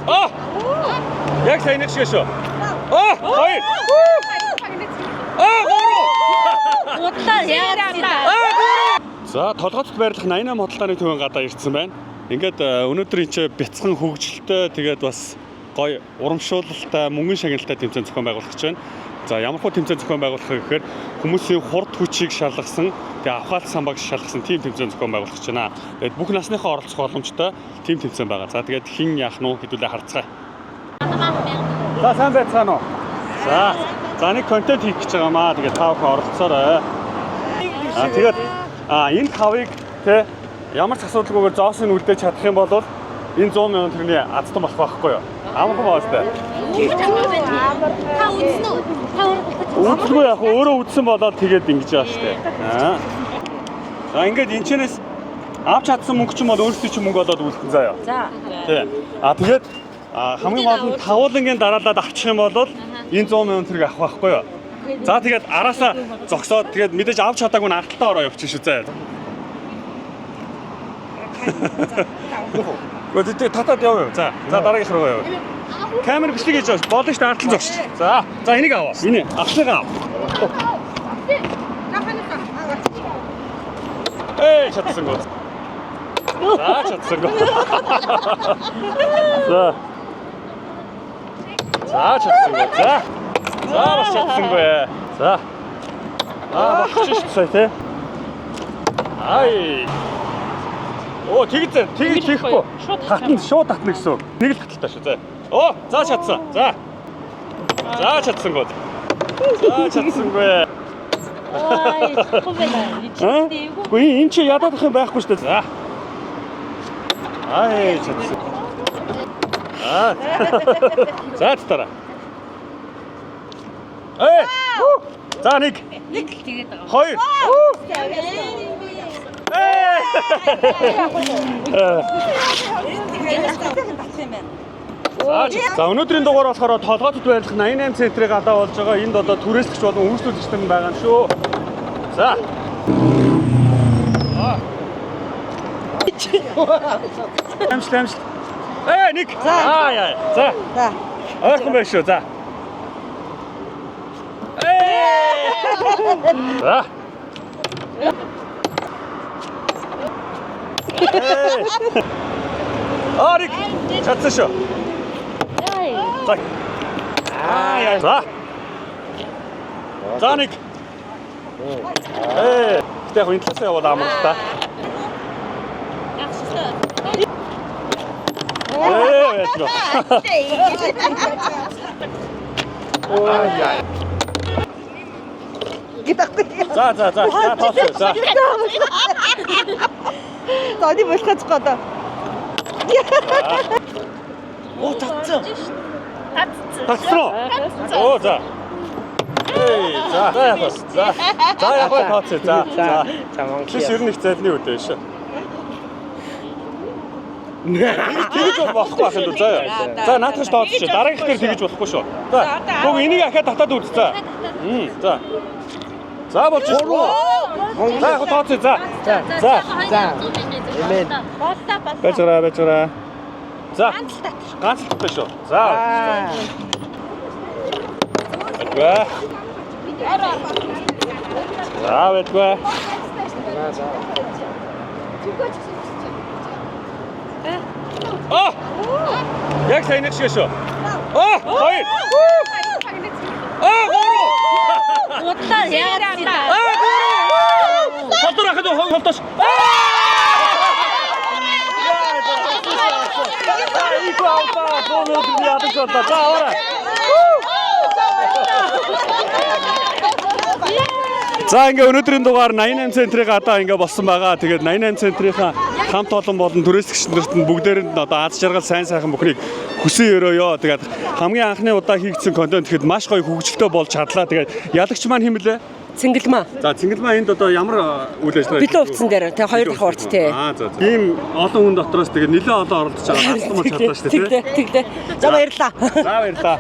Яг сайн шиг шүү. Хоёр. Удлаа яараа. За толгойд байрлах 88 худалдааны төвийн гадаа ирсэн байна. Ингээд өнөөдөр энэ чинь бяцхан хөгжилтэй тэгээд бас гоё урамшуулалтай мөнгөн шагналтай тэмцээн зохион байгуулах гэж байна. За ямар хөө тэмцээн зохион байгуулах гэхээр хүмүүсийн хурд хүчийг шалгасан, тэгээд авхаалт самбаг шалгасан тим тэмцээн зохион байгуулах гэж байна. Тэгээд бүх насныхаа оролцох боломжтой тим тэмцээн байгаа. За тэгээд хин яах нь хэдүүлээ харцгаая. За сайн байцгаана уу? За нэг контент хийх гэж байгаа маа. Тэгээд та бүхэн оролцоорой. Тэгээд энэ хавыг те ямар ч асуудалгүйгээр зоосыг үлдээж чадах юм бол энэ 100 мянган төгрөгийн азтан болох байхгүй юу? Амархан баастай. Та үзнэ үү? Үгүй яг өөрөө үдсэн болоод тэгээд ингэж байгаа штэ. За ингээд энэчнээс авч чадсан мөнгө ч юм бол өөрсдөө ч мөнгө болоод үлдэн заяа. За. Тий. Тэгээд хамгийн гол нь тавуулангийн дараалаад авчих юм бол энэ 100 мянган төгрөг авах байхгүй юу? За тэгээд араасаа зогсоод тэгээд мэдээж авч чадаагүй нь арталтаа ороо явчих шүү заяа. Гэхдээ татаад яваа. За дараагийнх руу яваа. Камер бичлэг хийж байгаа. Болно шүү дээ артлан зогсож. За энийг аваа. Энэ авчлага ав. Чадсан гоо. Чадсан гоо. Чадсан гоо. Бас чадсан гоо. Багч шүү дээ тий. Тэгж хийхгүй. Шууд татна гэсэн үг. Нэг л таталтай шүү. За чадсан. За чадсан гоо. Чадсан гоо. Үгүй энэ чи ядах юм байхгүй шүү дээ. Чадсан. За татараа. За нэг тэгээд байгаа. Хоёр. За өнөөдрийн дугаар болохоор толгойд байрлах 88 центрийн гадаа болж байгаа. Энд одоо түрээслэгч болон үйлчлүүлэгч нар байгаа юм шүү. За. Амжилт. Нэг. За. Ойрхон байна шүү. За. Арик чадсан шүү. За нэг. Гэтэ яг энэ талаас яваад амартай. За тооцоо. За. Тони болохоц гоо. Татсан. За. За яг тооцоо. За. Чи ер нь их зайлны үдэ шүү. Тэгж болохгүй байх юм даа. За наатах тооцоо. Дараагийнх дээр тэгж болохгүй шүү. За. Бүгд энийг ахаа татаад үз. За. За болж шүү. За яг тооцоо. За. Эмэн. Бачара. За. Ганц татах шүү. За. Бэтгүй. Яг сайн шиг шүү. Хоёр. Удлаа яараа. Холдор ахад холдош. За ингээ өнөөдрийн дугаар 88 центрийн гадаа ингээ болсон байгаа. Тэгээд 88 центрийнхаа хамт олон болон түрээслэгч нарт нь бүгдээрэнд одоо аз жаргал сайн сайхан бүхнийг хүсэн өрөөё. Тэгээд хамгийн анхны удаа хийгдсэн контент гэхэд маш гоё хөгжилтэй болж чадлаа. Тэгээд ялагч маань хэм блэ? Цэнгэлмаа. За Цэнгэлмаа энд одоо ямар үйл ажиллагаа Бэлэн хувцсан дээр тэгээ хоёр дахь урт тий. За. Ийм олон хүн дотроос тэгээ нэлээд олон оролдож байгаа. Хацлан болж чадлаа шүү дээ тий. Тэгдэ. За баярлаа. За баярлаа.